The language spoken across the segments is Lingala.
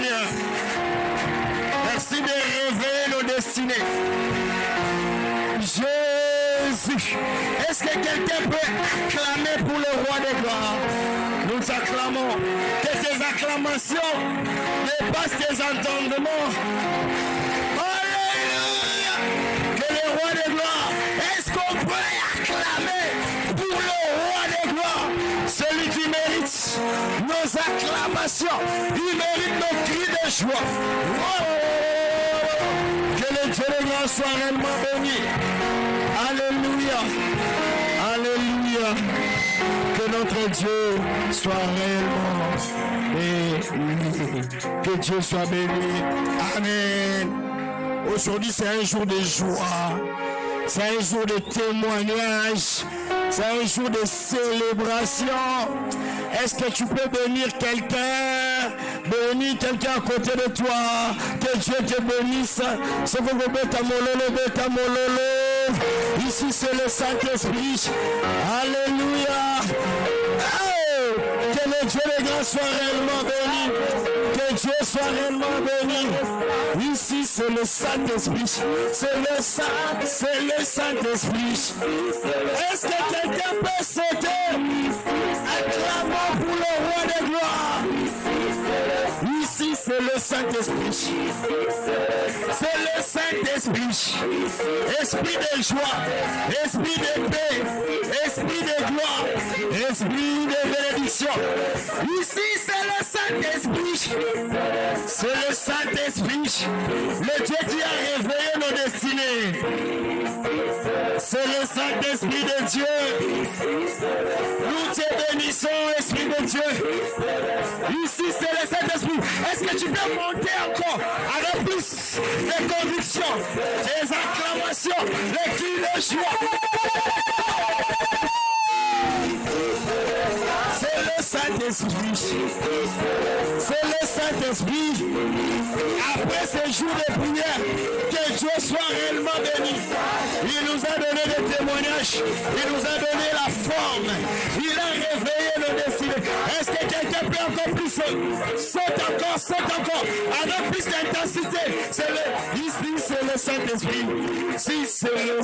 Seigneur. Merci de révéler nos destinées. Jésus. Est-ce que quelqu'un peut acclamer pour le roi des gloires? Nous acclamons. Que tes acclamations dépassent tes entendements. Alléluia. Que le roi des gloires. Est-ce qu'on peut acclamer pour le roi des gloires? Celui qui mérite nos acclamations. Il mérite nos cris de joie. Oh. Que le Dieu des gloires soit réellement béni. Alléluia. Alléluia. Que notre Dieu soit réellement béni. Que Dieu soit béni. Amen. Aujourd'hui, c'est un jour de joie. C'est un jour de témoignage. C'est un jour de célébration. Est-ce que tu peux bénir quelqu'un? Bénis quelqu'un à côté de toi. Que Dieu te bénisse. Ici, c'est le Saint-Esprit. Alléluia. Oh, que le Dieu des grands soit réellement béni. Que Dieu soit réellement béni. Ici, c'est le Saint-Esprit. C'est le Saint-Esprit. Est-ce que quelqu'un peut sauter? Acclamons pour le roi des gloires. Ici, c'est le Saint-Esprit. C'est le Saint-Esprit. Esprit de joie, esprit de paix, esprit de gloire, esprit de bénédiction. Ici, c'est le Saint-Esprit. C'est le Saint-Esprit. Le Dieu qui a réveillé nos destinées. C'est le Saint-Esprit de Dieu. Nous te bénissons, Esprit de Dieu. Ici, c'est le Saint-Esprit. Est-ce que tu peux monter encore avec plus de convictions, des acclamations, les cris de joie? C'est le Saint-Esprit. C'est le Saint-Esprit. Après ces jours de prière, que Dieu soit réellement béni. Il nous a donné des témoignages. Il nous a donné la forme. Il a réveillé le destinées. Est-ce que quelqu'un peut encore plus saute encore, avec plus d'intensité? Ici, c'est le Saint-Esprit. Si c'est le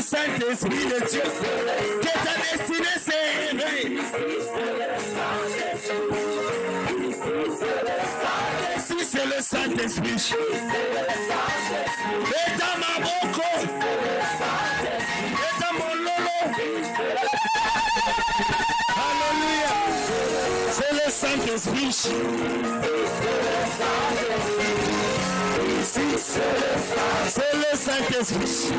Saint-Esprit de Dieu. Que ta destinée se réveille. Si c'est le Saint-Esprit. Et dans ma boko. Et dans mon lolo. Alléluia. C'est le Saint-Esprit. C'est le Saint-Esprit.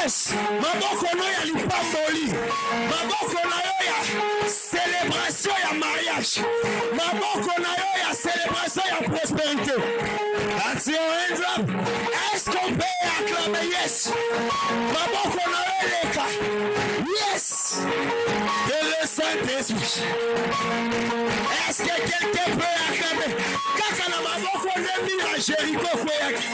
Yes, maboko no ya lipamboli, maboko na yo ya célébration ya mariage, maboko na yo ya célébration ya prospérité. That's your hands up. Est-ce qu'on peut acclamer? Yes. Maboko na yo leka. Yes. De le Saint-Esprit. Est-ce que quelqu'un peut acclamer? Kaka na maboko nemi na Jéricho kweyaki.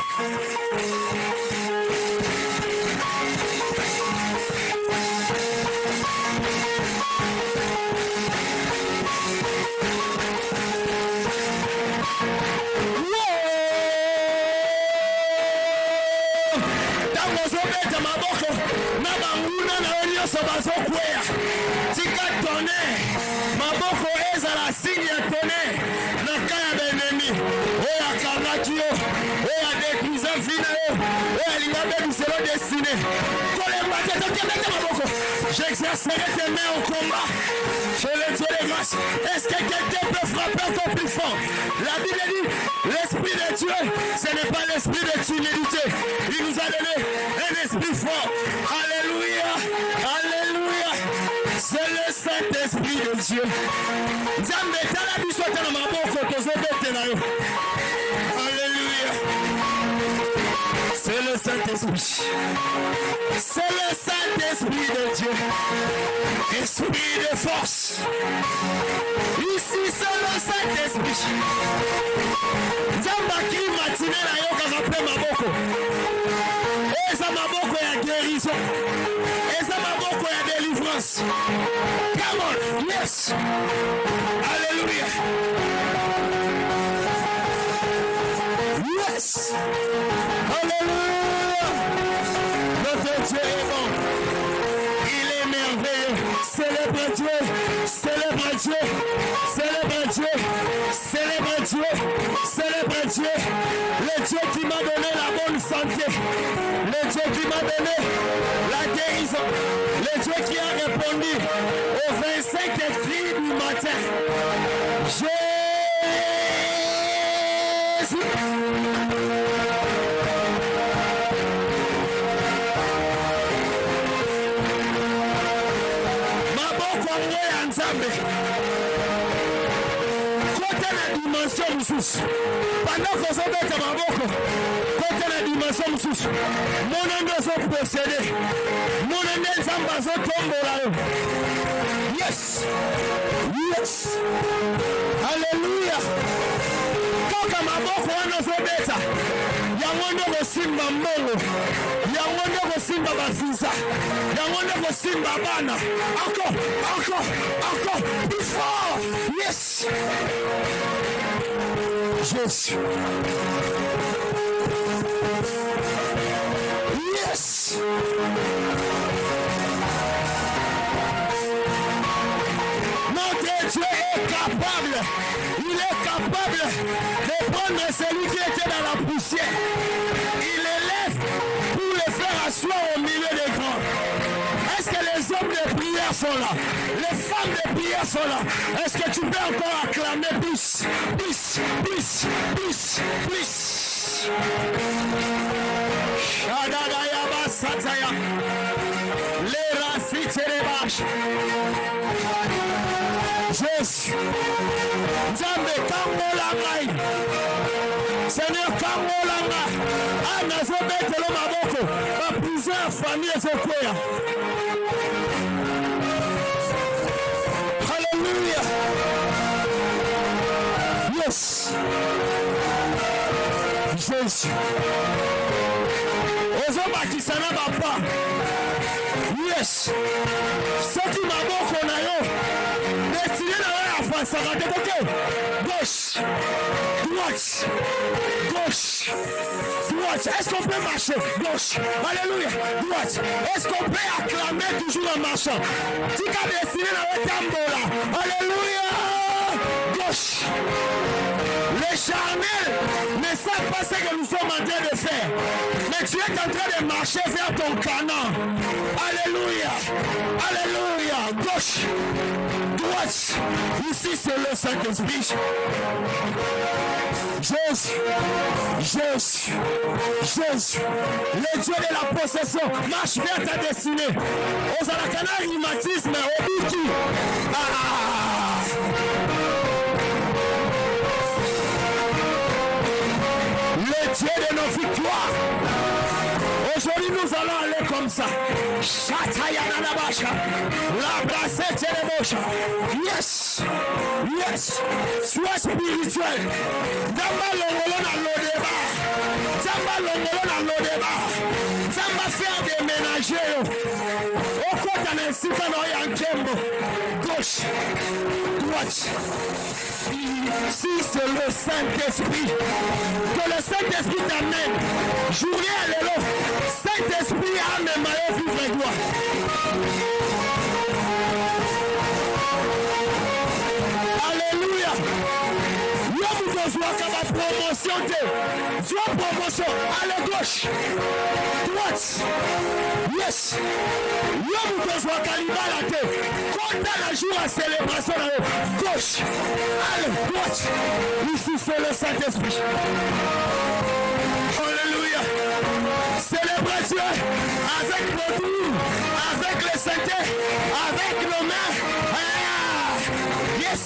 Tika tonnerre, maboko ezala signe ya tonnerre na kaya benemi oya kanaki yo oya détruisa vina yo oya linga bebiselo destiné kolemba te tokebete maboko. J'exercerai tes mains au combat chez le Dieu des grâces. Est-ce que quelqu'un peut frapper encore plus fort? La Bible dit l'esprit de Dieu, ce n'est pas l'esprit de timidité. Il nous a donné un esprit fort. Alléluia, alléluia. C'est le Saint-Esprit de Dieu. Alléluia. C'est le Saint-Esprit. C'est le Saint-Esprit de Dieu. Esprit de force. Ici, c'est le Saint-Esprit. Zambaki matinée la yoka rappelé Maboko. Et ça Maboko ya guérison. Et ça Maboko ya délivrance. Come on, yes. Alléluia. Yes. Alléluia. Notre Dieu est bon. Il est merveilleux. Célèbre Dieu. Célèbre Dieu. Célèbre Dieu. Célèbre Dieu. Célèbre Dieu. Le Dieu qui m'a donné la bonne santé. Le Dieu qui m'a donné la guérison. Le Dieu qui a répondu aux 25 cris du matin. Jésus. Maboko ngwe ya Nzambe. Kote na dimension mususu. Pendant que ça bête maboko. Kote na dimension mususu. Monende zo posséder. Monende Nzamba zo tombola yo. Yes. Yes. Alléluia. Kaka maboko wana zo beta. Yango ndo kosimba mbongo. Yango ndo kosimba bafiza. Yango ndo kosimba bana. Encore. Before. Yes. Jésus. Yes. Notre Dieu est capable. Il est capable de prendre celui qui était dans la poussière. Il l'élève pour le faire asseoir au milieu des grands. Est-ce que les hommes de prière sont là? Les femmes de prière sont là? Est-ce que tu peux encore acclamer plus? Shadadayaba Sataya. Lera Siterebash. Jésus. Nzambe Kambolanga. Seigneur Kambolanga. Anazobetelo maboko. Ma plusieurs familles ezokwea. Hallelujah. Yes. Jésus. Ozobakisana papa. Yes. Soki maboko na yo. Destiné na yo afasaka te koke. Gauche. Droite. Gauche. Droite. Est-ce qu'on peut marcher? Gauche. Alléluia. Droite. Est-ce qu'on peut acclamer toujours en marchant? Tika destiné na yo tambola. Alléluia. Gauche. Les charnels ne savent pas ce que nous sommes en train de faire. Mais tu es en train de marcher vers ton canon. Alléluia. Alléluia. Gauche. Droite. Ici c'est le Saint-Esprit. Jésus. Le Dieu de la possession. Marche vers ta destinée. Aux alakana rhumatisme. Au biki. Le Dieu de nos victoires. Aujourd'hui, nous allons aller comme ça. La brassette et les moches. Yes. Sois spirituel. Zamba longolo na lodeba. Zamba faire des ménagers. Au côté d'un sifano yankembo. Gauche. Droite. Si c'est le Saint-Esprit. Que le Saint-Esprit t'amène. Journée à l'élo. Saint-Esprit a mes maillots vivre gloire. Alléluia. Yomu doit avoir promotion de. Dieu promotion. Allez gauche. Droite. Yes. Yomu doit calibre la tête. Quand la jour à célébration là. Gauche. Allez droite. Ici c'est le Saint-Esprit. Alléluia. Célébrez Dieu avec nos tours, avec les santé, avec nos mains. Yes.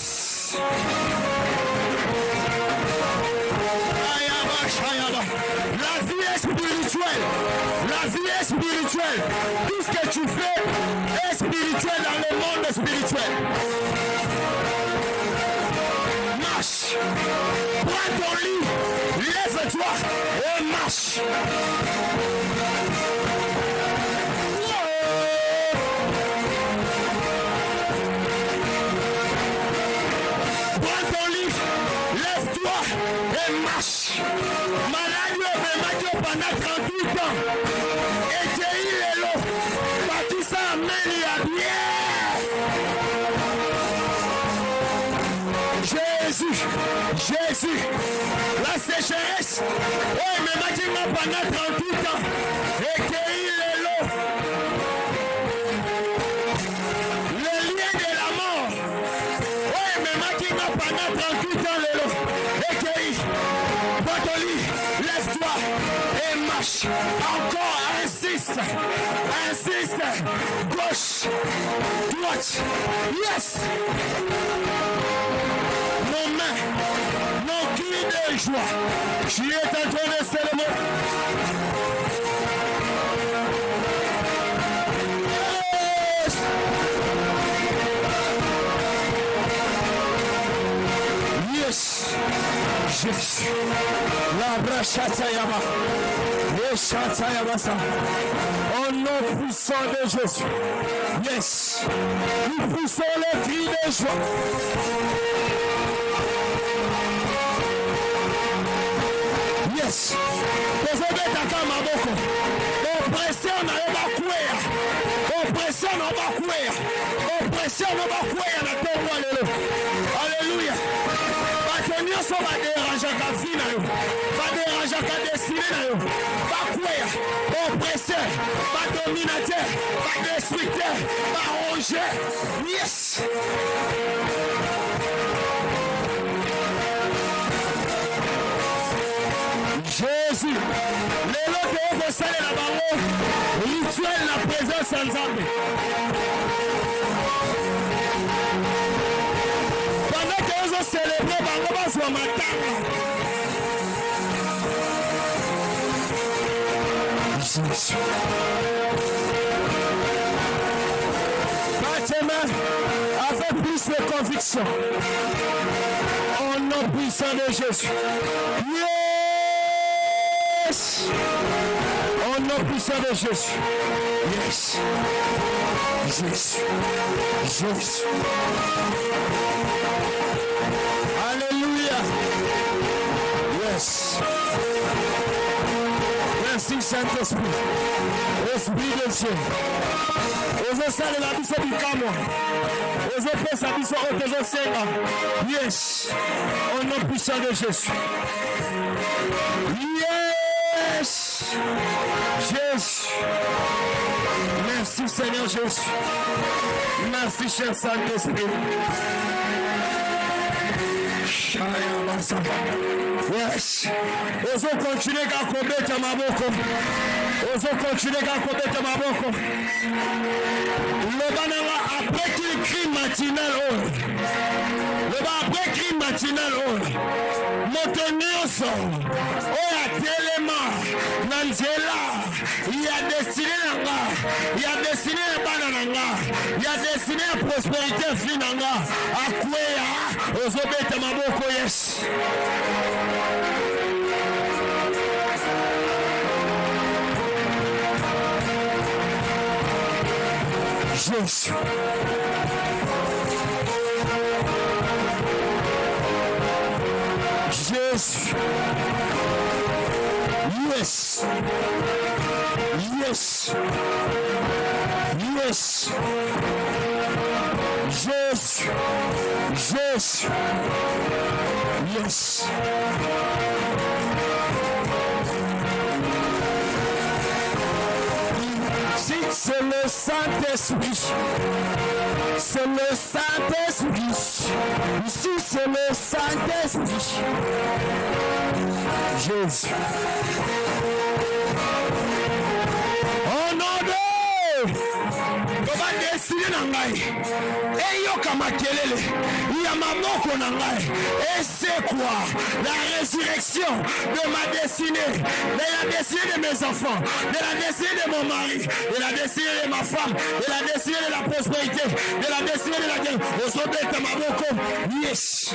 La vie est spirituelle. dans le monde spirituel. Marche. Prends ton lit. Lève-toi et marche. Prends ton lit. Lève-toi et marche. Malade pendant 38 ans. Et j'ai eu les lots. Parti ça amène la bière. Jésus, la sécheresse. Oui, mais maintenant pendant 38 ans. Et j'ai eu les lots. Le lien de la mort. Oui, mais maintenant pendant 38 ans les lots. Et j'ai eu. Prends ton lit, lève-toi et marche. Encore, insiste. Gauche, droite. Yes. Nos mains, nos cris de joie. Tu es en train de célébrer. Yes. Jésus. La brachatayama. Le chatayabasa. Au nom puissant de Jésus. Yes. Nous poussons les cris de joie. Yes. Tozobeta kama boko. Oppression na yobakwea. Oppression na yobakwea. Oppression na yobakwea na tongo lelo. Alléluia. Bato nyonso baderangeaka vie na yo. Baderangeaka destinée na yo. Bakwea. Oppresseur. Badominateur. Badestructeur. Barongeur. Yes. Jésus, les lots que vous salez là-bas, rituel la présence ensemble. Pendant que vous célébrez, vous allez sur ma table. Jésus. Bâtiment, avec plus de conviction. Au nom puissant de Jésus. Au nom puissant de Jésus. Yes. Alléluia. Yes. Merci Saint-Esprit. Esprit de Dieu. Ozo sale la biso bikamo. Ozo pesa biso otezo senga. Yes. Au nom puissant de Jésus. Yes. Jésus. Merci Seigneur Jésus. Merci cher Saint-Esprit. Yes. Ozo continue à combattre ma boko. Ozo continue à combattre ma boko. Le banana après qu'il crie matinal. Le bas après crie matinal. Montenioso. Oya telema. Nanzela. Il y a destiné nanga. Il y a destiné banana. Il y a destiné prospérité finanga. Akwea. Ozo bete ma boko. Yes. Jésus. Jésus. Yes. Yes. Yes. Jésus. Jésus. Yes. C'est le Saint-Esprit. C'est le Saint-Esprit. Ici, c'est le Saint-Esprit. Jésus. Oh non, non! Comment destiné na ngai eyoka makelele ya maboko na ngai. Et c'est quoi? La résurrection de ma destinée, de la destinée de mes enfants, de la destinée de mon mari, de la destinée de ma femme, de la destinée de la prospérité, de la destinée de la guerre. Aujourd'hui, c'est ma boko. Yes.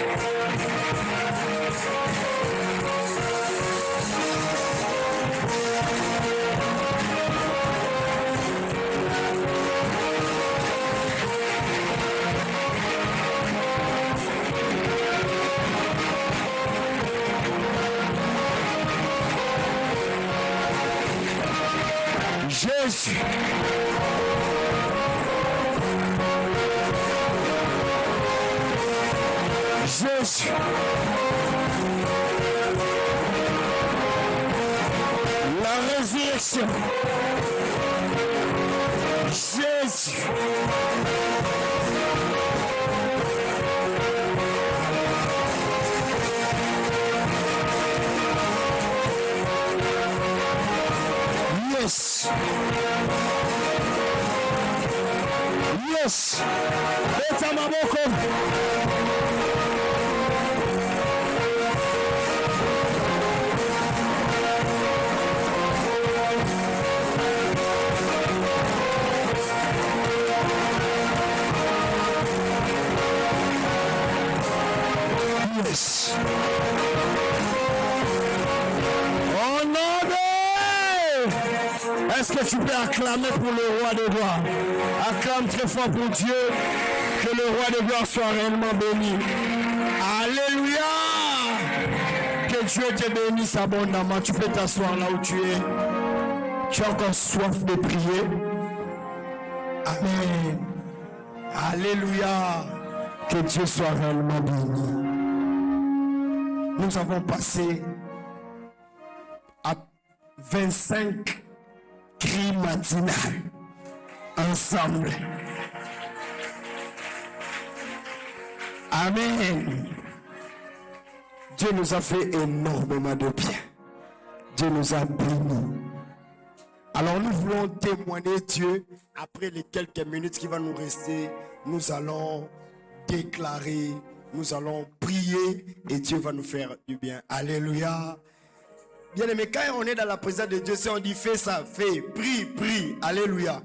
Jésus. Jésus. La résurrection. Jésus. Yes. Yes. Beta maboko. Yes. Oh non. Est-ce que tu peux acclamer pour le roi de gloire? Acclame très fort pour Dieu. Que le roi de gloire soit réellement béni. Alléluia. Que Dieu te bénisse abondamment. Tu peux t'asseoir là où tu es. Tu as encore soif de prier. Amen. Alléluia. Que Dieu soit réellement béni. Nous avons passé à 25 cris matinales ensemble. Amen. Dieu nous a fait énormément de bien. Dieu nous a bénis. Alors nous voulons témoigner Dieu. Après les quelques minutes qui vont nous rester, nous allons déclarer, nous allons prier et Dieu va nous faire du bien. Alléluia. Bien aimé, quand on est dans la présence de Dieu, si on dit fais ça, fais, prie, prie. Alléluia.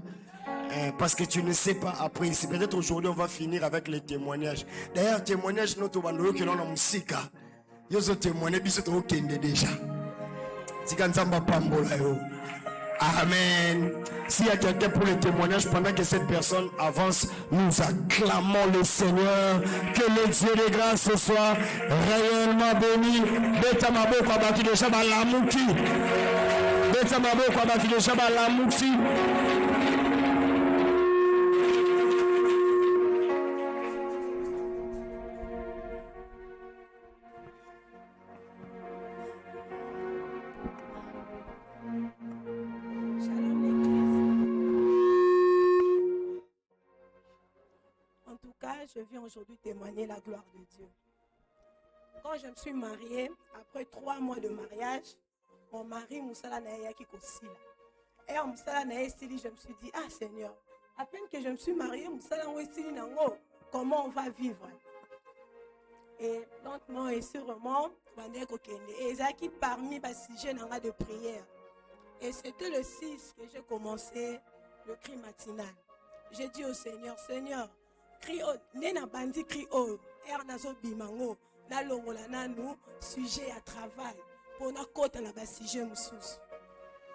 Parce que tu ne sais pas après. C'est peut-être aujourd'hui on va finir avec les témoignages. D'ailleurs, témoignage notre bandolo que l'on a musika. Yo zo témoigner biso to kende déjà. Tika nzamba pambola yo. Amen. S'il y a quelqu'un pour le témoignage, pendant que cette personne avance, nous acclamons le Seigneur. Que le Dieu de grâce soit réellement béni. Beta maboko abaki de shaba lamuki. Beta maboko abaki de shaba lamuki. Je viens aujourd'hui témoigner la gloire de Dieu. Quand je me suis mariée, après 3 mois de mariage, mon mari Moussala Naïa qui kosila. Et en Moussala Naïa stili, je me suis dit, ah Seigneur, à peine que je me suis mariée, Moussala Naïa stili nango, comment on va vivre? Et lentement et sûrement, et Zaki parmi les sujets de prière. Et c'était le 6 que j'ai commencé le cri matinal. J'ai dit au Seigneur, Seigneur, nena bandi cri o nazo bimango na longola nanu sujet à travail pour na kota na ba sujet mususu.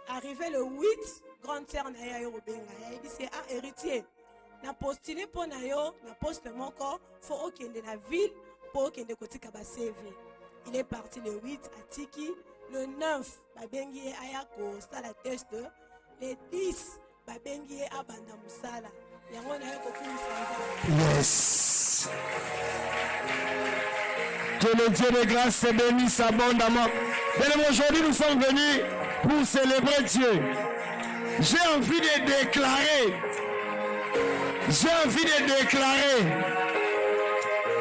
Arrivé le 8, grande sœur na ya yobenga ya dit c'est un héritier na postulé pour na yo na poste moko faut okende na ville pour okende kotika ba CV. Il est parti le 8 à Tiki, le 9 ba bengi aya ko sala test, le 10 ba bengi abanda musala. Yes. Que le Dieu de grâce se bénisse abondamment. Bien, aujourd'hui, nous sommes venus pour célébrer Dieu. J'ai envie de déclarer.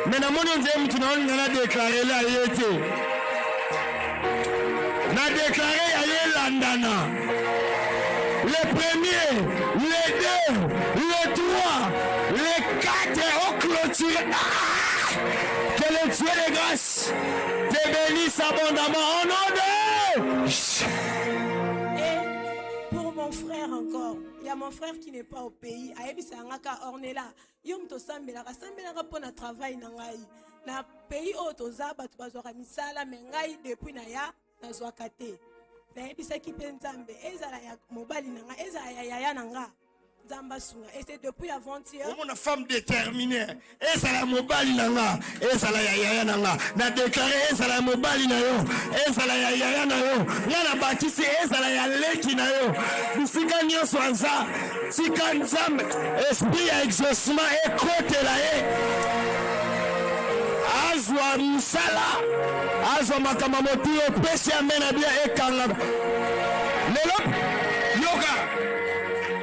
Mais dans mon Dieu, tu n'as déclaré là, il était. N'a déclaré à Landana. le premier, le 2, le 3, le 4 au clôture. Que le Dieu de grâce te bénisse abondamment au nom de... Et pour mon frère encore, il y a mon frère qui n'est pas au pays. Ayebi Sangaka Ornella. Yom to sambela pour na travail na ngai. Na pays otoza batu bazwaka misala me ngai depuis na ya nazwaka te. Ayebi saki penzambe ezala ya mobali na ngai ezala ya yaya na nga. Et c'est depuis avant-hier. Une femme déterminée. Et ça la mobile nanga. Et ça la yaya nanga. Na déclaré et ça la mobile na yo. Et ça la yaya na yo. Là na bâtisse et ça la yaleki na yo. Bisika nyo swanza. Sika nzambe. Esprit à exaucement et côté là e. Azwa misala. Azwa makamamoti o pesi amena bien e kanga. Lelo yoga.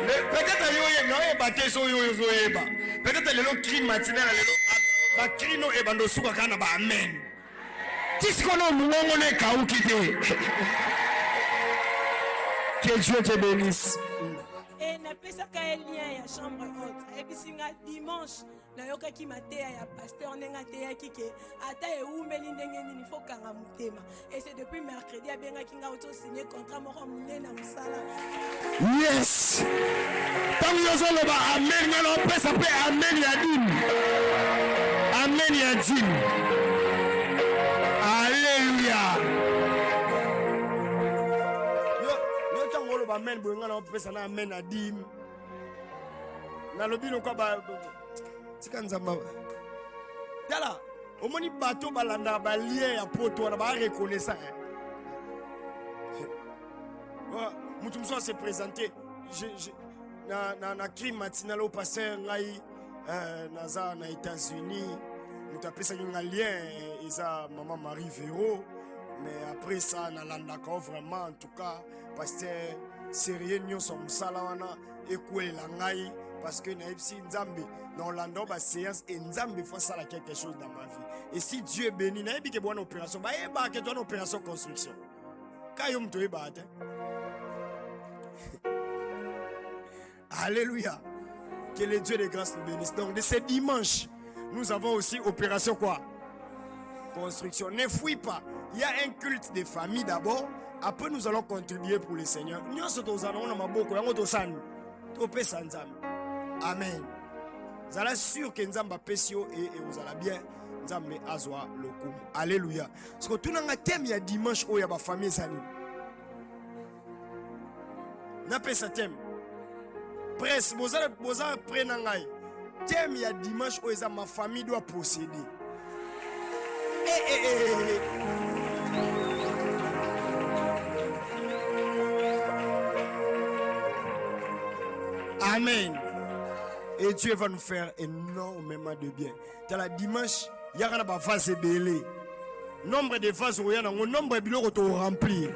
Peut-être peut-être le crime matinal ba crino e bando suka kana ba amen tisikono muongo ne kaukite. Que Dieu te bénisse. Et na pesa ka lien ya chambre haute et puis singa dimanche na yoka ki matea ya pasteur nenga te ya kike ata e umeli ndenge nini faut kanga mutema et c'est depuis mercredi a benga kinga auto signer contrat moko munena musala. Yes. Tant yozo lo ba amen na lo pesa pe amen ya dim. Amen ya dim. Alléluia. Yo tango lo ba amen bo ngana pesa na amen ya dim. Na lobino kwa ba tika nzamba. Dala, omoni bato balanda ba lien ya poto na ba reconnaissant. Mutu mso se présenter na crime matinal au pasteur ngai naza na États-Unis mutu apesa nga lien eza maman Marie Véro mais après ça na landaka vraiment en tout cas pasteur sérieux nyonso musala wana ekwelela ngai parce que na ipsi nzambe dans l'ando ba séance et nzambe faut ça quelque chose dans ma vie et si Dieu bénit na ebi ke bonne opération ba eba ke bonne opération construction kayo mto eba ate. Alléluia. Que le Dieu de grâce nous bénisse. Donc de ce dimanche, nous avons aussi opération quoi? Construction. Ne fouille pas. Il y a un culte de famille d'abord. Après nous allons contribuer pour le Seigneur. Nous sommes Amen. Vous allez sûr que nous avons pesio et vous allez bien. Nous avons azwa lokum. Alléluia. Parce que tout le monde thème il y a dimanche où il y a ma famille sani. N'a pas ce thème. Presse, boza prenangai. Thème ya dimanche où ma famille doit posséder. Amen. Et Dieu va nous faire énormément de bien. Dans la dimanche, il y a un vase belé. Nombre de vases où il y a un nombre de bureaux to remplir.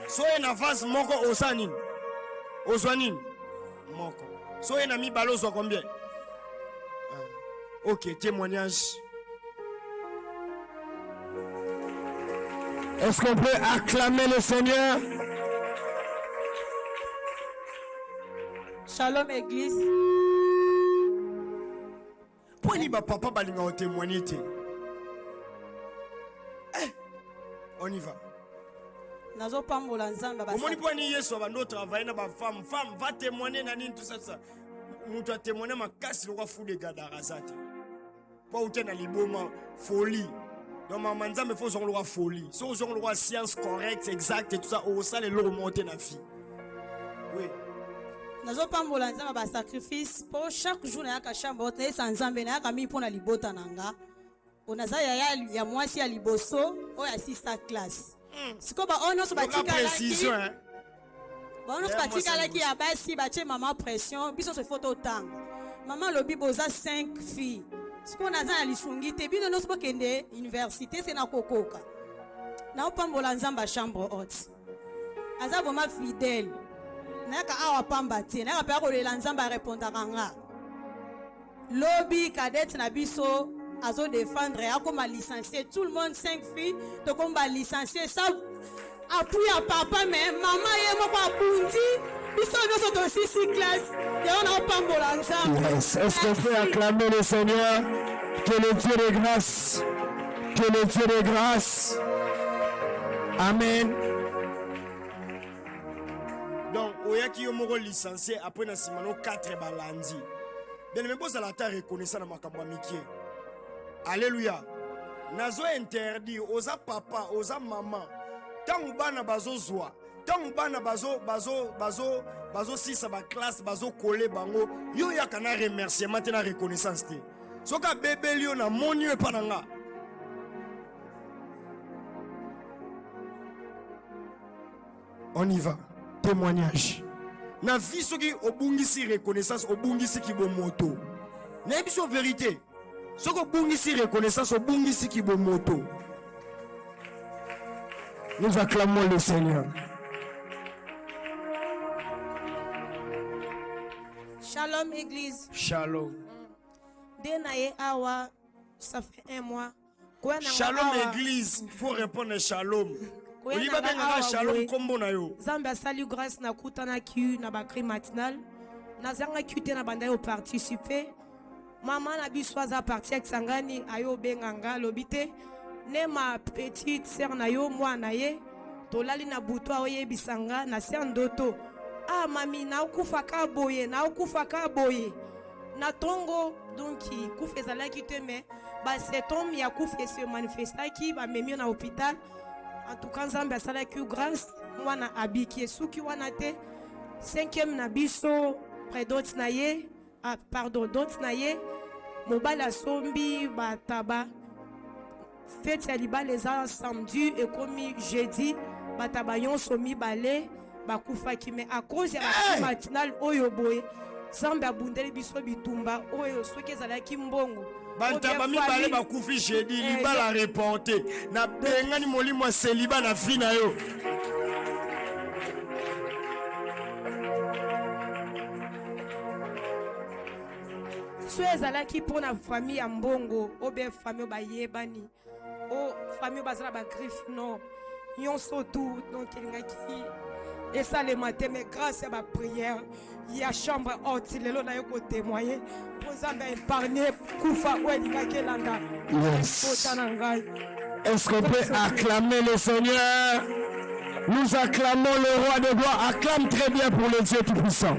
Soyez un vase moko osanin. Oswanin. Moko. Soyez un ami balozo combien? Ok, témoignage. Est-ce qu'on peut acclamer le Seigneur? Shalom Église. Pourquoi il papa balinga au témoigner? On y va. Nazo pambola nzamba basa. Comment ni ni Yesu va notre travail na ba femme va témoigner na nini tout ça. Mutu a témoigner ma casse le fou de gadarazate. Pas ou na liboma folie. Donc maman nzambe faut son loi folie. So son loi science correcte exacte et tout ça au ça les lo remonter na vie. Oui. Nazo pambola nzamba ba sacrifice pour chaque jour na ka chambre te sa nzambe na ka mi pona libota nanga. Onaza ya mwasi ya liboso o ya sister class. Siko ba ono so batika précision hein. Ba ono so batika la ki ya basi ba che maman pression biso se photo tang. Maman lobi boza 5 filles. Siko naza ya lisungi te bino no so kende université c'est na kokoka. Na opambola nzamba chambre haute. Aza vraiment fidèle. Na ka awa pamba te na ka pa ko le nzamba répondra nga. Lobby cadette na biso azo défendre à comme licencier tout le monde 5 filles to comme licencier ça appui à papa mais maman yé moko apundi Yes. Est-ce qu'on peut acclamer le Seigneur? Que le Dieu de grâce, que le Dieu de grâce. Amen. Donc, oyaki yo moko licencié après na simano 4 balandi. Bien mais boza la ta reconnaissant na makambo mikie. Alléluia. Nazo interdit oza papa, oza maman. Tangu bana bazozwa, tangu bana bazo sisa ba classe bazo coller bango, yo yaka na remerciement te na reconnaissance te. Soka bébé lio na moni e pananga. On y va. Témoignage. Na vie soki obungisi reconnaissance, obungisi kibomoto. Na biso vérité. Soki obungisi reconnaissance, obungisi kibomoto. Nous acclamons le Seigneur. Shalom Église. Shalom. Denaye awa, ça fait 1 mois. Shalom Église, il faut répondre à Shalom. Oliba benga Shalom kombo na yo. Zamba salut grâce na kutana ki na bakri matinal. Na zanga kute na banda yo participer. Maman na biswaza parti ak sangani ayo benganga lobite. Ne ma petite sœur na yo moi na ye. Tolali na buto oye bisanga na sœur ndoto. Ah mami na ukufa ka boye, na ukufa ka boye. Na tongo donc kufezala ki te mais ba cet homme ya kufa se manifesta ki ba memi na hôpital. En tout cas, Nzambe asalaki grâce mwana abiki esuki wana te 5e na biso prédote na ye pardon dote na ye mobali asombi bataba fete ya libala eza samedi ekomi jeudi bataba nyonso mibale bakufaki me à cause ya matinal oyo boye Nzambe abundeli biso bitumba oyo soki ezalaki mbongo Bantaba mibale bakufi jeudi libala reporté na bengani molimo célibat na vie na yo. So ezalaki mpona famille ya mbongo obe famille bayebani o famille bazala ba griffe non nyonso tout donc elingaki esalema te mais grâce à ma prière il y a chambre haute lelo na yo ko témoigner pour Nzambe épargner kufa o elingaki elanda. Yes. Est-ce qu'on peut acclamer le Seigneur? Nous acclamons le roi de gloire. Acclame très bien pour le Dieu Tout-Puissant.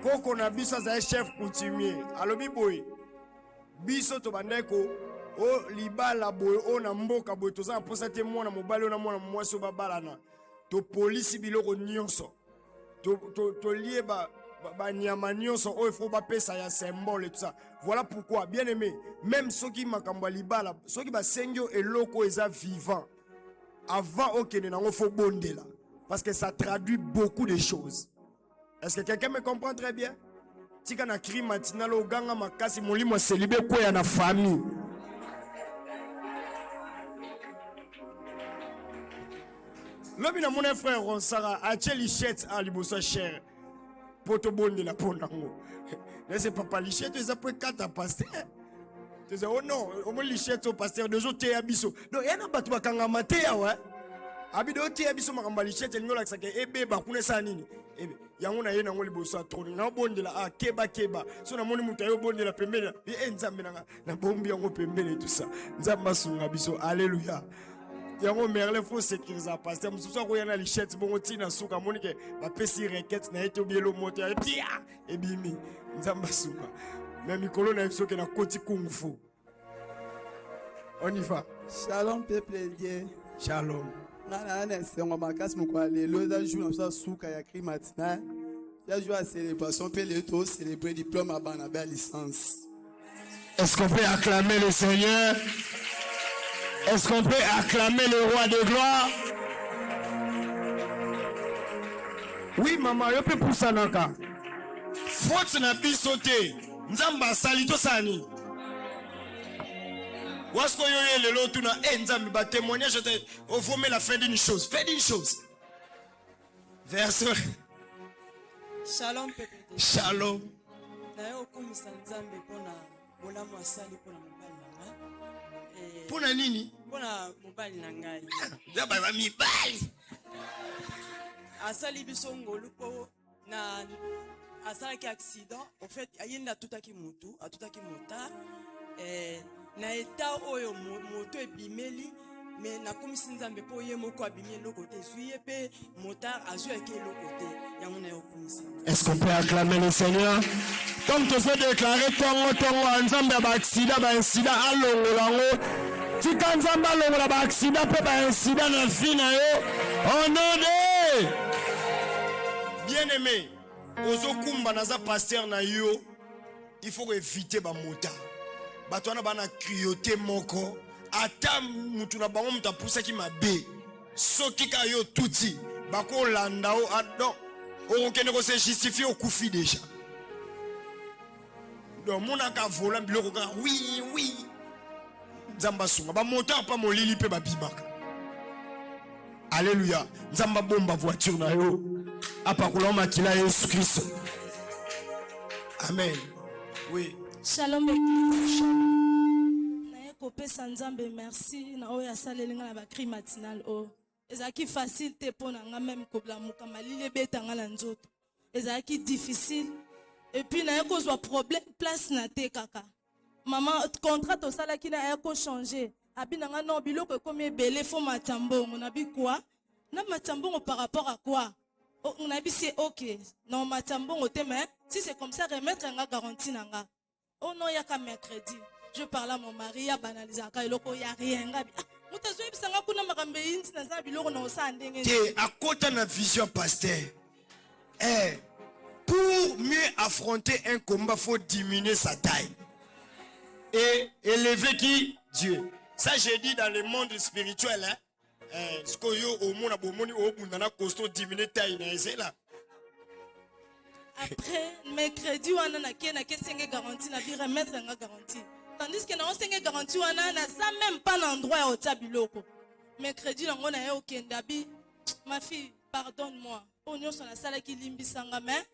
Koko na biso za chef coutumier alobi boy biso to bandeko o libala boy o na mboka boy to za posa te mwana mobali o na mwana mwasi babalana to police biloko nyonso to lié ba nyama nyonso o faut ba pesa ya symbole et tout ça. Voilà pourquoi bien aimé même soki makambo libala soki ba sengio eloko eza vivant avant okene nango faut bondela parce que ça traduit beaucoup de choses. Est-ce que quelqu'un me comprend très bien? Tika na cri matinal o ganga makasi molimo célibé ko ya na famille. Lobi na mon frère Ronsara a lichette à libosa cher. Poto bonde la ponango. Mais c'est papa lichette ça peut 4 pasteur. Tu dis oh non, au moins lichette au pasteur de jour te abiso. Donc y a na batu bakanga mate ya ouais. Abido te abiso makamba lichette ngola sake ebe ba kunesa nini? Ebe yango na ye na ngoli boso atroni na bonde la keba so na moni muta yo bonde la pembele nzambe na bombi yango pembele tout ça nzamba sunga biso alléluia yango merle faut sécuriser pasteur mususu ko yana lichette bongo tina suka moni ke ba pesi requête na eto bielo moto ya pia ebimi nzamba sunga mais mikolo na biso ke na koti kung fu. On y va. Shalom peuple Dieu. Shalom. Nana sengo makasi moko lelo da jour na suka ya cri matinal. Ya jour à célébration pe le to célébrer diplôme à bana belle licence. Est-ce qu'on peut acclamer le Seigneur? Est-ce qu'on peut acclamer le roi de gloire? Oui maman, yo pe poussa naka. Faute na biso te. Nzamba sali to sani. Wasko yo lelo tuna nzambi ba témoignage te au vomé la fin d'une chose. Fais d'une chose. Verset. Shalom peuple de Shalom. Nayo okumisa Nzambe pona bolamu asali pona mobali nanga. Pona nini? Pona mobali na ngai. Zaba ba mibali. Asali biso ngolu po na asalaki accident. En fait, ayenda tutaki mutu, atutaki mota. Na eta oyo moto ebimeli. Mais na komisi nzambe po ye moko abimeli lokote. Zuye pe motard azueke lokote. Yamuna yo komisi. Est-ce qu'on peut acclamer le Seigneur? Comme tu sais déclarer ton nzambe ba accident ba incident alongolango. Si quand nzambe alongola ba accident pe ba incident na vie na yo. Oh non de Bien-aimé, ozokumba naza pasteur na yo, il faut éviter ba mota. Bato wana bana crioter moko, ata mutu na bango muta poussa ki mabe. Soki ka yo tuti, bako landa o adon. On kene ko se justifier au kufi déjà. Donc mon aka volant biloko ka oui. Nzamba sunga ba moteur pas molili pe ba bibaka. Alléluia. Nzamba bomba voiture na yo. Apakola makila Yesu Christ. Amen. Oui. Shalom. Na kopesa nzambe merci na oya salelinga na ba cri matinal o. Ezaki facile te pona nga même kobla muka malile betanga na nzoto. Ezaki difficile. Et puis na kozwa problème place na te kaka. Maman contrat to sala ki na ko changer. Abina nga non biloko comme ebele fo matambongo na bi quoi? Na matambongo par rapport à quoi? On a dit c'est ok. Non, ma tambon te mais si c'est comme ça, remettre un garantie nanga. Oh non, il y a qu'un mercredi. Je parle à mon mari, il y a banalisé, il n'y a rien. À côté de la vision, pasteur, pour mieux affronter un combat, il faut diminuer sa taille et élever qui? Dieu. Ça, j'ai dit dans le monde spirituel. Hein? Ce que yo au monde a bomoni au bundana costaud diminuer taille na là. Après mercredi on a na 5 garantie na bi remettre une garantie. Tandis que na 5 garantie on a ça même pas l'endroit au tabiloko. Mercredi on a yo kendabi ma fille pardonne-moi. On yo sur la salle qui limbisanga mais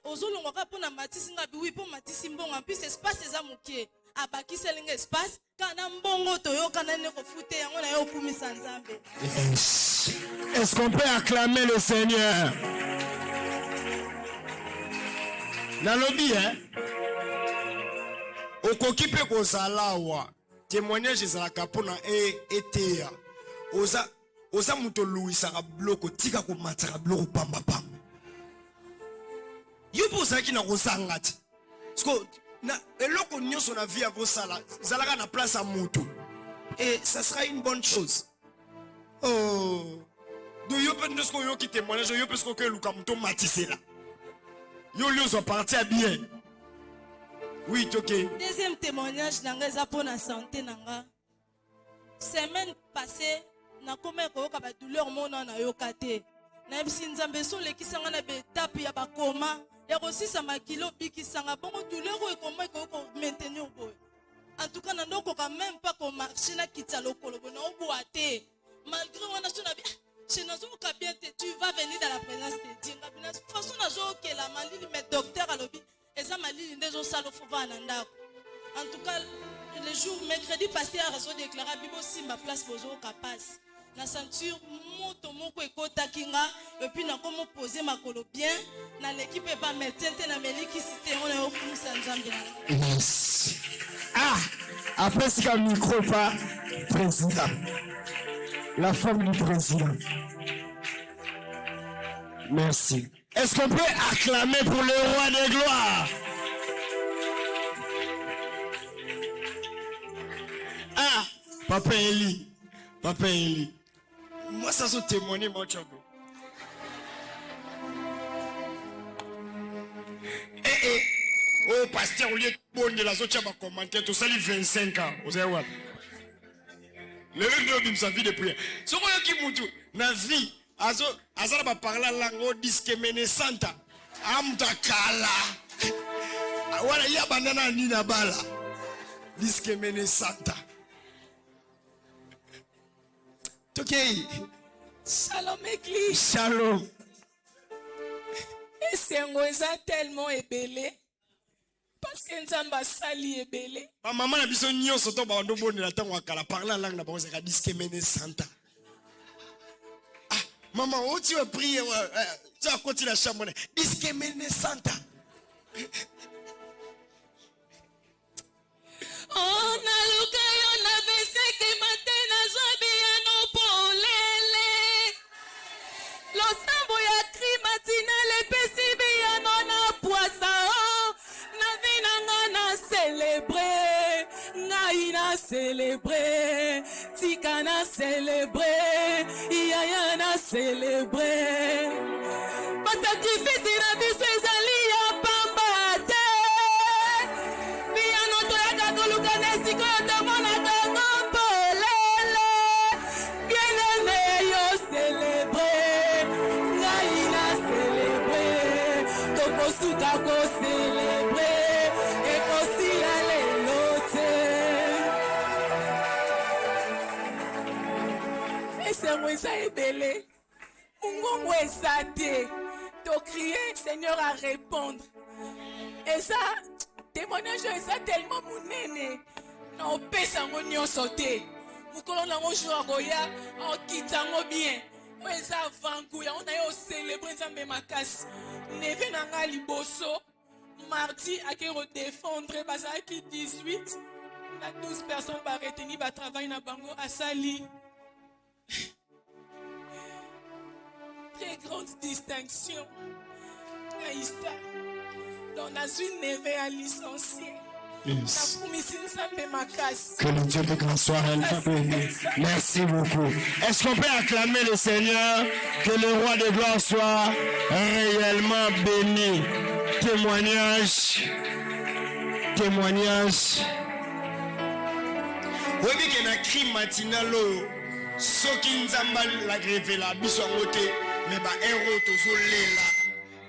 ozolongo ka pona matisi ngabi oui pour matisi mbongo en plus espace eza mokie. Abakisa linga espace kana mbongo toyo kana neko fute yango na yo kumisa nzambe. Est-ce qu'on peut acclamer le Seigneur? Na lobby hein. Okoki pe kozala wa. Témoignage ezalaka pona eteya. Oza muto luisaka bloko tika ko mataka bloko pamba pamba. Yo posaki na kozanga ti. Sko na eloko nyonso na vie yako sala zalaka na place à moto et ça sera une bonne chose. Oh do yo pe ndesko yo ki témoignage yo pesko ke luka moto matissé là yo liozo partir bien. Oui ok. Deuxième témoignage nanga za pour na santé nanga. Semaine passée na koma ko ka ba douleur mona na yo kate na bisi nzambe so lekisanga na betape ya bakoma. Et aussi ça m'a kilo biki sanga bongo douleur et comment il faut maintenir boy. En tout cas nando ko quand même pas ko marcher na kitalo kolobo na oboate. Malgré on a sona bien chez nazo ka bien tu vas venir dans la présence de Dieu. De toute façon nazo que la malili mais docteur alobi eza malili ndezo salo fova na ndako. En tout cas le jour mercredi passé a reçu déclaré bibo si ma place bozo ka passe. La ceinture moto moko ekota kinga et puis na comment poser ma colo bien na l'équipe pas mettre na meliki cité on est au kumisa nzambe. Yes. Ah, après c'est un micro pas président. La femme du président. Merci. Est-ce qu'on peut acclamer pour le roi des gloires? Ah, Papa Eli. Moi, ça se témoigne, mon chabo. Oh, pasteur, au lieu de bon de la zone, tu vas commenter, tout ça, il 25 ans. Vous savez quoi? Le lieu de sa vie de prière. Ce qu'on a qui na vie, azara va parler la langue discriminée santa. Amta kala. Voilà, il y a banana ni na bala. Discriminée santa. Ok. Shalom église. Shalom. Et c'est tellement ébélé. parce que nzambe asali ebele. Maman na biso nyonso to ba ndo boni la tango akala parler en langue na bango c'est disque mene santa. Ah, maman, où tu as prié tu as continué la chambre disque mene santa. Oh na luka yo na beseke matena zobi ya no polele. Losambo ya cri matinale pesibi ya no na poisa. Na vina nga na célébrer, ngai na célébrer, tika na célébrer, yaya na célébrer. Sacrifice na biso ezali ya pamba te. Bia no toyaka koluka na sikoyo tomonaka ngo polele. Bien-aimé yo célébrer, ngai na célébrer, tokosuka ko célébrer, ekosila lelo te. Esengo eza ebele. Ungongo eza te. To crier, Seigneur, à répondre. Et ça, témoignage, ça tellement monene. Non, pesa ngo nyonso te. Mukolo na ngo jour akoya, o kitango bien. O eza vangu ya ona yo célébrer nzambe makasi. Neve na nga liboso. Mardi ake redéfendre bazaki 18. Na 12 personnes ba retenir ba travail na bango asali. Très grande distinction. Naïsta. Donc, on a une neve à licencier. Yes. Que le Dieu de grâce soit réellement béni. Merci beaucoup. Est-ce qu'on peut acclamer le Seigneur? Que le roi de gloire soit réellement béni. Témoignage. Témoignage. Oui, mais qu'il y a un crime matinal. Soki nzamba la révéla biso ngote mais ba héros tozo lela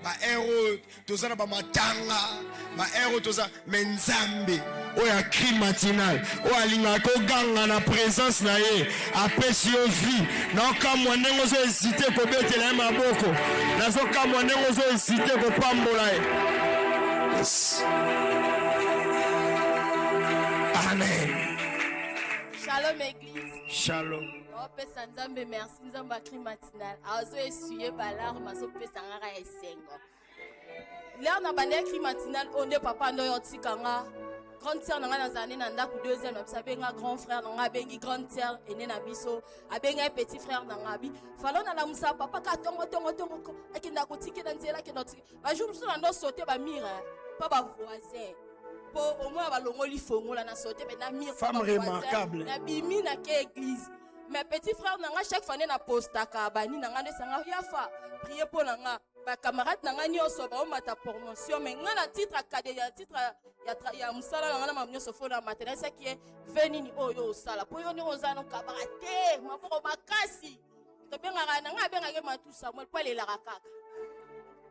ba héros toza na ba matanga ba héros toza menzambe oya crime matinal o alinga ko ganga na présence na ye apesi yo vie na kamwa ndengo zo hésiter ko betela maboko na zo kamwa ndengo zo hésiter ko pambola ye. Yes. Amen. Shalom église. Shalom. Opesa nzambe merci nzambe akri matinal azo essuyer balarme azo pesa ngaka esengo l'air na bande akri matinal onde papa ndo yotikanga grande sœur nanga nazane na ndako deuxième na biso benga grand frère nanga bengi grande sœur ene na biso abenga petit frère nanga bi falo na lamusa papa ka tongo akenda kotikela nzela akenda kotikela ba jour musu na ndo sauter ba mire pa ba voisin po au moins balongoli fongola na sauter be na mire femme remarquable na bimi na ke église. Mes petits frères nanga chaque fois na postaka bani nanga nesanga yafa prier pour nanga ba camarade nanga nyoso ba mata promotion mais nga na titre acadé ya titre ya musala nanga na mamnyoso fo na matériel ça qui est veni ni oyo sala po yo ni ozana kabarate maboko makasi to benga nanga benga ke matu Samuel po le la kaka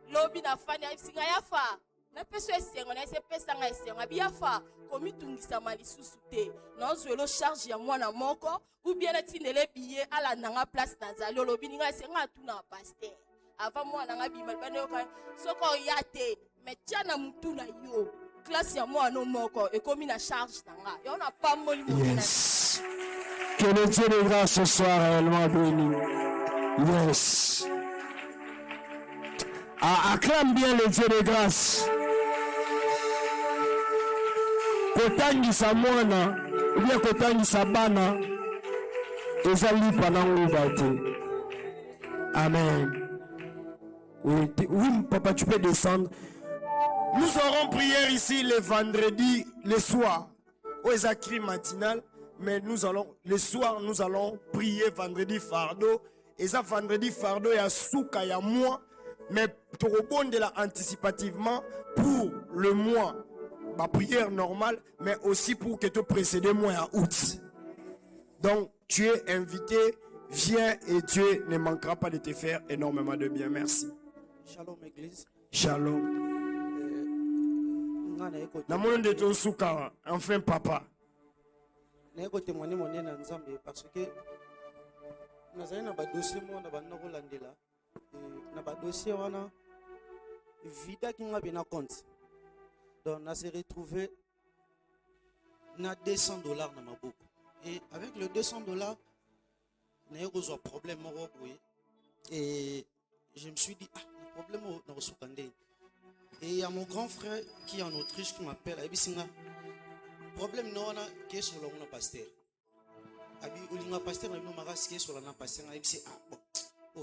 lobi na fani singa yafa na peso esengo na ese pesa nga esengo biafa komitungisa malisusu te na zwelo charge ya mwana moko ou bien atindele billet ala nanga place nazali olobi ninga esenga tuna pasteur avant mwana nga bima bane yoka soko yate metiana mutu na yo classe ya mwana moko ekomi na charge nanga yo na pamboli mwana. Yes. Que le Dieu de grâce soit réellement béni. Yes. Acclame bien le Dieu de grâce. Kotangisa mwana ou bien kotangisa bana ezali panango bate. Amen. Oui, papa, tu peux descendre. Nous aurons prière ici le vendredi, le soir, au Zakri matinal. Mais le soir, nous allons prier vendredi fardeau. Et ça, vendredi fardeau, il y a souka, il y a moi. Mais pour rebondir là anticipativement pour le mois, ma prière normale, mais aussi pour que tu précèdes moi en août. Donc, tu es invité, viens et Dieu ne manquera pas de te faire énormément de bien. Merci. Shalom église. Shalom. Na mon de ton souka, enfin papa. N'ayeko témoigner mon na nzambe parce que nazali na ba dossier mo na bana kolandela na ba dossier wana vida kinga bina compte Donc, on s'est retrouvé na $200 dans ma boucle. Et avec le $200, on a eu un problème. Et je me suis dit, ah, le problème dans le Soukandé. Et il y a mon grand frère qui est en Autriche qui m'appelle. Il dit, problème non, qui est sur le pasteur. Il y a un pasteur qui est sur le pasteur. Il dit, ah, bon,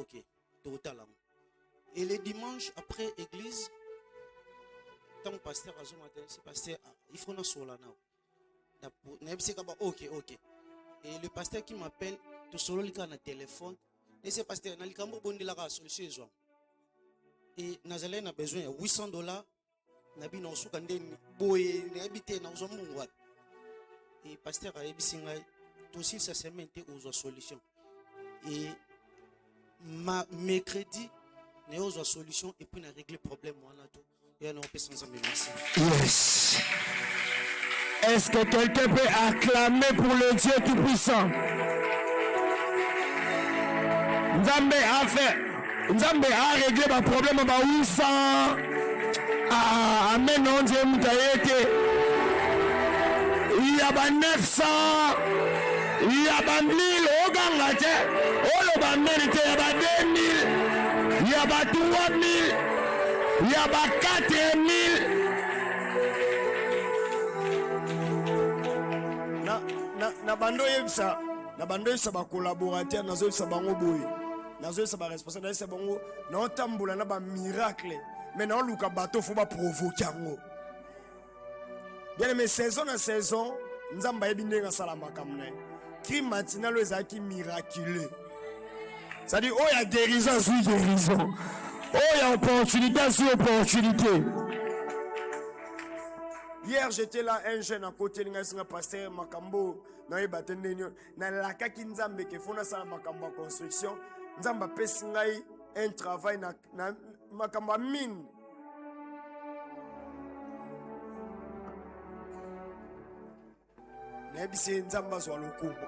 ok, total. Et le dimanche, après l'église, tant que pasteur a dit, c'est pasteur, il faut nous sur la ok. Et le pasteur qui m'appelle, tout seul, il a un téléphone. Et c'est pasteur, il a une solution. Et nous avons besoin de $800. Nous avons besoin de et pasteur a dit tout aussi ça se met aux solutions. Et mercredi, nous avons une solution et puis nous avons réglé le problème. Et nous avons sans merci. Yes. Est-ce que quelqu'un peut acclamer pour le Dieu Tout-Puissant? Nzambe a réglé le problème de 800. Amen, non, Dieu Moutaïete. Il y a 900. Il y a 1000. Au Gangate. Au Lobanérité, il y a 2000. Il y a 3000. Il y a 4000. Na bando yebisa ba collaborateur nazo yebisa bango boye nazo yebisa ba responsable yebisa bango na otambola na ba miracle mais na luka bato fo ba provoquer yango bien mais saison na saison nzamba yebi ndenga sala makamna crime matinal ezaki miraculeux ça dit oh il y a guérison sur guérison oh il y a opportunité sur opportunité. Hier, j'étais là, un jeune à côté de un pasteur Makambo, na la kaki nzambe ke fona sa Makambo construction, nzamba pesingai un travail na Makamba mine.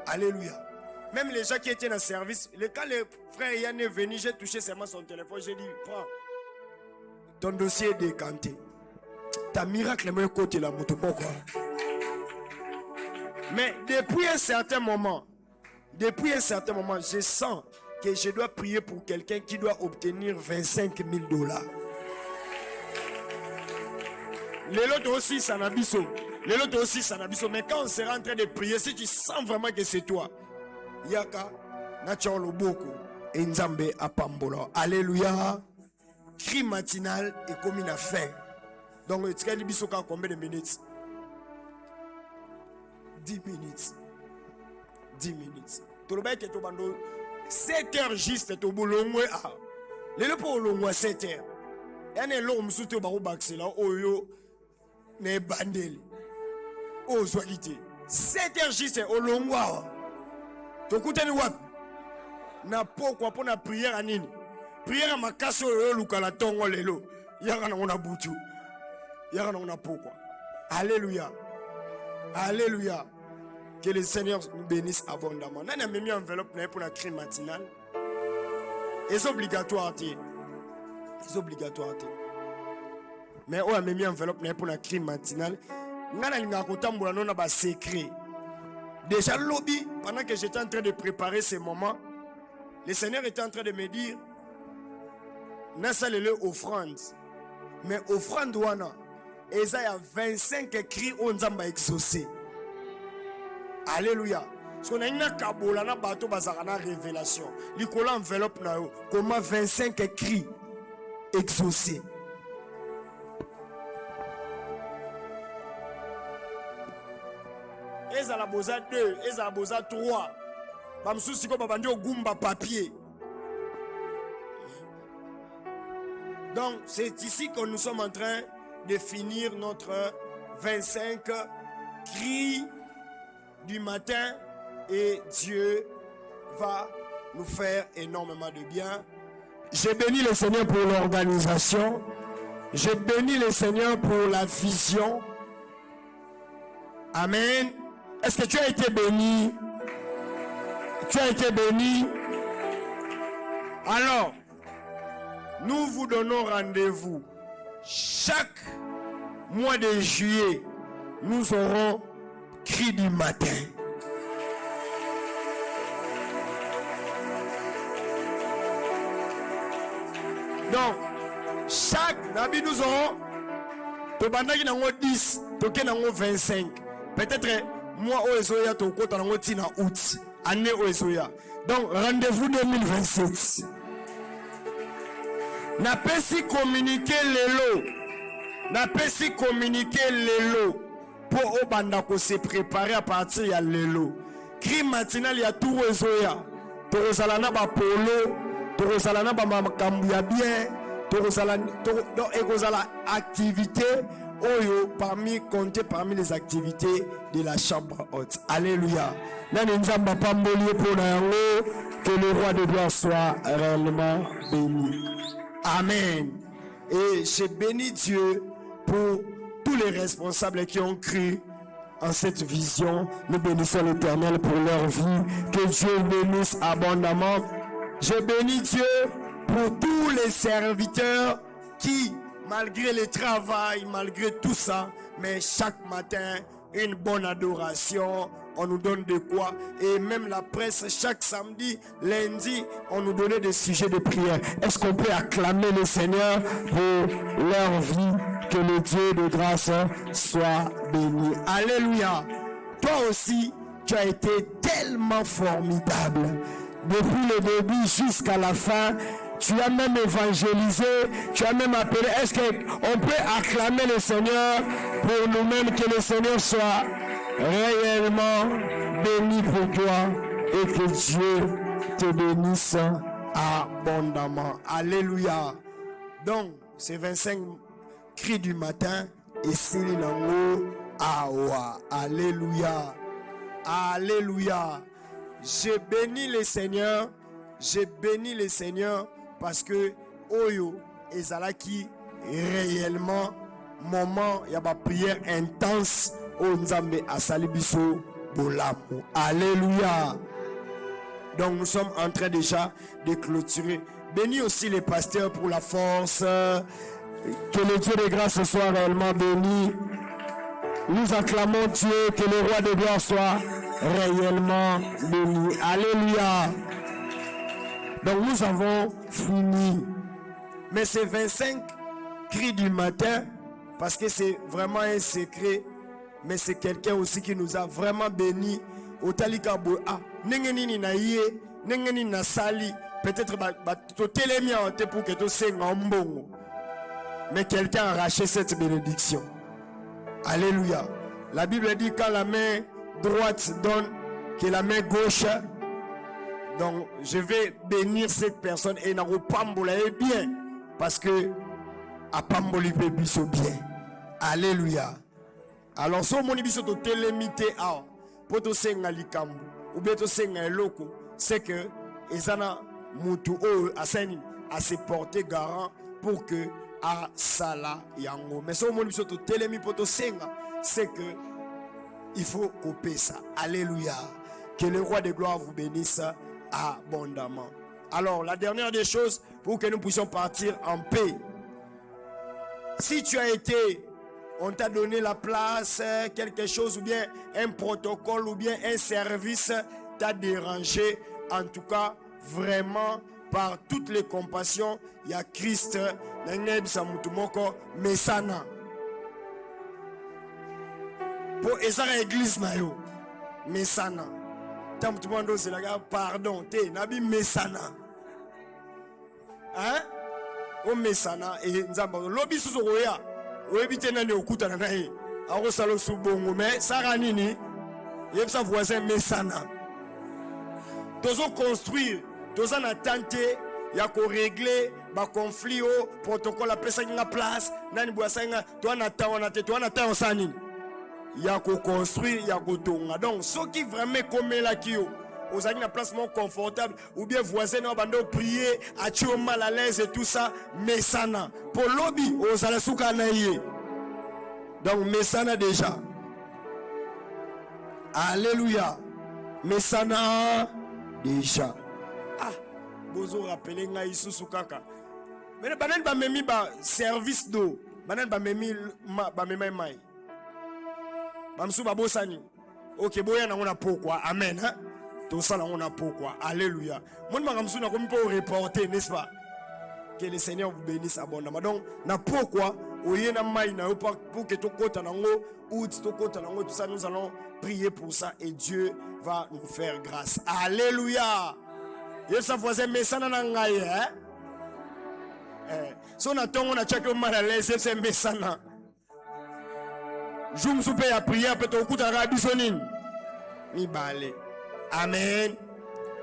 Alléluia. Même les gens qui étaient dans le service, quand le frère Yann est venu, j'ai touché seulement son téléphone, j'ai dit, prends, ton dossier est décanté. Ta miracle est côté la moto, pourquoi? Mais depuis un certain moment, je sens que je dois prier pour quelqu'un qui doit obtenir $25,000. Les autres aussi, ça n'a biso. Mais quand on sera en train de prier, si tu sens vraiment que c'est toi, Yaka, Nacholo Boko, et Nzambe Apambola. Alléluia. Cri matinal est comme une affaire. Donc, tu as dit combien de minutes? 10 minutes. 10 minutes. Tout le monde est au bando. 7 heures juste au boulot. Les pour le 7 heures. Il y a un homme qui est au baxela. Oyo. Ne bandel. Oh, soalité. 7 heures juste au long. Tu écoutes le wap. Na pourquoi pour la prière à nini? Prière à ma casse au lukala tongo lelo. Yara na butu. Yara na pourquoi. Alléluia. Alléluia. Que le Seigneur nous bénisse abondamment. Nous avons mis une enveloppe pour la crime matinale. C'est obligatoire. C'est obligatoire. Mais on a mis une enveloppe pour la crime matinale. Nous avons un secret. Déjà, le lobby, pendant que j'étais en train de préparer ce moment, le Seigneur était en train de me dire, nous avons offrande. Mais offrande, il y a 25 écrits où nous avons exaucé. Alléluia. Parce qu'on a une kabola na bateau bazarana révélation. L'ikola enveloppe na yo. Comment 25 écrits exaucés. Ezala boza 2, ezala boza 3. Bamsusi ko babandi ogumba papier. Donc c'est ici que nous sommes en train de finir notre 25 cris du matin et Dieu va nous faire énormément de bien. Je bénis le Seigneur pour l'organisation. Je bénis le Seigneur pour la vision. Amen. Est-ce que tu as été béni? Tu as été béni? Alors, nous vous donnons rendez-vous chaque mois de juillet, nous aurons cri du matin. Donc, chaque Nabi nous aurons, Tobandaki nango 10, Toké nango 25. Peut-être, moi, Oezoya, Toko, Tanango Tina août, année Oezoya. Donc, rendez-vous 2027. N'a pas si communiquer les lots. N'a pas si communiquer les lots. Pour Obandako se préparer à partir de l'élo. Cri matinal, il y a tout Oezoya. Torozalana ba polo. Torozalana ba makambuya bien. Torozalana activité. Oyo parmi compter parmi les activités de la chambre haute. Alléluia. Que le roi de gloire soit réellement béni. Amen. Et je bénis Dieu pour tous les responsables qui ont cru en cette vision. Nous bénissons l'Éternel pour leur vie. Que Dieu bénisse abondamment. Je bénis Dieu pour tous les serviteurs qui, malgré le travail, malgré tout ça, mais chaque matin, une bonne adoration, on nous donne de quoi. Et même la presse, chaque samedi, lundi, on nous donnait des sujets de prière. Est-ce qu'on peut acclamer le Seigneur pour leur vie? Que le Dieu de grâce soit béni. Alléluia. Toi aussi, tu as été tellement formidable. Depuis le début jusqu'à la fin, tu as même évangélisé, tu as même appelé. Est-ce qu'on peut acclamer le Seigneur pour nous-mêmes, que le Seigneur soit réellement béni pour toi et que Dieu te bénisse abondamment. Alléluia. Donc, c'est 25 cris du matin et c'est l'ango awa. Alléluia. Alléluia. Je bénis le Seigneur. Je bénis le Seigneur parce que Oyo ezalaki réellement moment il y a une prière intense au Nzambe asali biso bolamu. Alléluia. Donc nous sommes en train déjà de clôturer. Bénis aussi les pasteurs pour la force. Que le Dieu de grâce soit réellement béni. Nous acclamons Dieu, que le roi de gloire soit réellement béni. Alléluia. Donc nous avons fini. Mais c'est 25 cris du matin, parce que c'est vraiment un secret. Mais c'est quelqu'un aussi qui nous a vraiment béni. Au Talikabo, nengenini na yé, nengenini na sali. Peut-être to télémi en te pour que tu sais ngambongo. Mais quelqu'un a arraché cette bénédiction. Alléluia. La Bible dit quand la main droite donne, que la main gauche. Donc je vais bénir cette personne et n'a pas bien. Parce que à Pamboli biso bien. Alléluia. Alors so moni biso to télémité a poto senga likambo ou bien to senga loko, c'est que ezana mutu o asani à se porter garant pour que a sala yango. Mais so moni biso to télémi poto senga, c'est que il faut couper ça. Alléluia. Que le roi de gloire vous bénisse abondamment. Alors la dernière des choses pour que nous puissions partir en paix. Si tu as été, on t'a donné la place, quelque chose ou bien un protocole ou bien un service t'a dérangé, en tout cas vraiment par toutes les compassions, il y a Christ mesana pour ezara église na yo mesana tamutumando c'est la pardon te nabi mesana hein o mesana et nzamba lobi suzoya oebite nani okuta na ye ako salo subongo mais sara nini yebsa voisin mesana tozo construire toza na tenter ya ko régler ba conflit au protocole apesa nga place nani boisa nga to na tawana te to na tawana sanini ya ko construire ya ko tonga. Donc ceux qui vraiment comme la kio aux amis na place moins confortable ou bien voisin na bando prier a tu mal à l'aise et tout ça mesana pour lobby aux ala suka na yé. Donc mesana déjà. Alléluia. Mesana déjà. Ah bozo rappeler nga isusu kaka. Mais banen ba memi ba service d'eau Banan bamemi mai. Bamsu babosani. Ok, boya na ngona pourquoi. Amen. Hein? Tout ça, on a pourquoi. Alléluia. Mon magamsu na comme pour reporter, n'est-ce pas? Que le Seigneur vous bénisse abondamment. Donc, na pourquoi, oye na mai na pour que tout côté nango, ou tout côté nango, tout ça, nous allons prier pour ça et Dieu va nous faire grâce. Alléluia. Yesa voisin mesana na ngai, hein? So na tongo na chake mal à l'aise, c'est mesana. Joum soupe ya prière, peut-être au coup de rabisonine. Mi balé. Amen.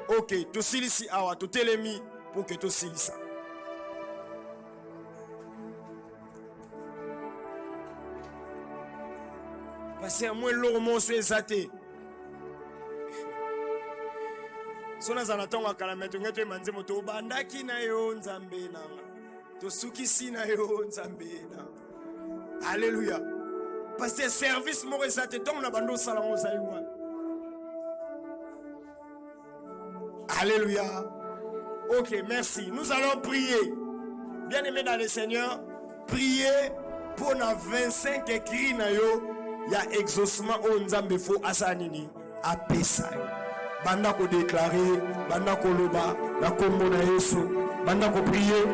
Ok, tu silisi awa, tu telemi pour que tu silisa. Parce que moi l'homme soit exaté. Sona zanatonga kalameto ngeto manze moto bandaki na yo nzambe nanga. To sukisi na yo nzambe nanga. Alléluia. Parce que service mo exaté donc na bando salango sayiwa. Alléluia. Ok, merci. Nous allons prier. Bien-aimés dans le Seigneur, priez pour na 25 écrits na yo. Il y a exaucement au nzambe fo asanini a pesa. Banda ko déclarer, banda ko loba, na kombo na Yesu, banda ko prier.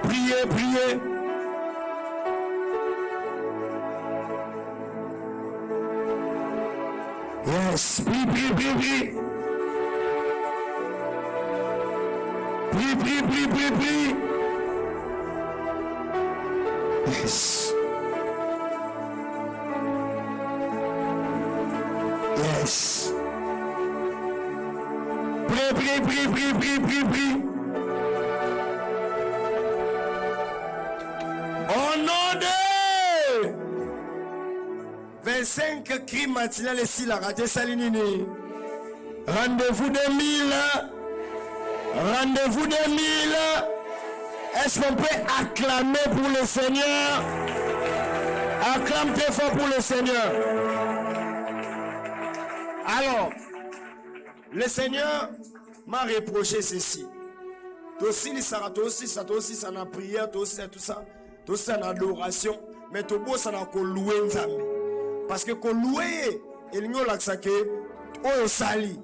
Priez, priez. Yes, prie, prie, prie, prie. Prie, prie, prie, prie, prie. Yes. Yes. Prie, prie, prie, prie, prie, prie, prie. Au nom de 25 cris matinales ici, la raté Salinini. Rendez-vous de 1000. Rendez-vous de 1000. Est-ce qu'on peut acclamer pour le Seigneur? Acclame très fort pour le Seigneur. Alors, le Seigneur m'a reproché ceci. Toi aussi, ça en a prière, toi aussi, tout ça en adoration, mais toi aussi, ça en a loué Nzambe. Parce que qu'on loué, il n'y a pas que on sali.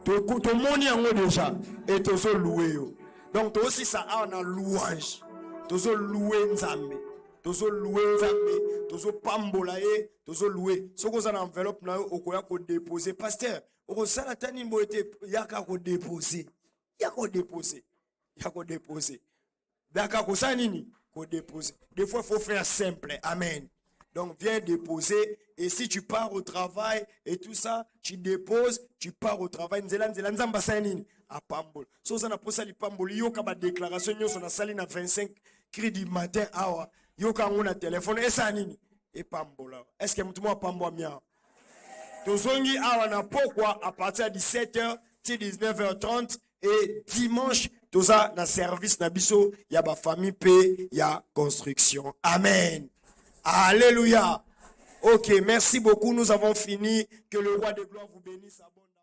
Tout le monde y a déjà et tout ça loué. Donc toi aussi ça a un louange. Tout ça loué Nzambe. Tout ça loué Nzambe. Tout ça pambolaye. Tout ça loué. Ce qu'on a en enveloppe na au koya ko déposer. Pasteur, au ça la tani mo était yaka ko déposer. Yaka ko déposer. Yaka ko déposer. Yaka ko ça nini ko déposer. Des fois il faut faire simple. Amen. Donc viens déposer et si tu pars au travail et tout ça, tu déposes, tu pars au travail. Nzela nzamba sanini a pambol. So ça na posa li pambol yo ka ba déclaration nyo so na sali na 25 cris du matin awa. Yo ka ngona téléphone et ça nini et pambola. Est-ce que mtu mo pambo mia? Tozongi awa na pourquoi à partir de 17h, 19h30 et dimanche toza na service na biso ya ba famille pe ya construction. Amen. Alléluia. Ok, merci beaucoup. Nous avons fini. Que le roi de gloire vous bénisse abondamment.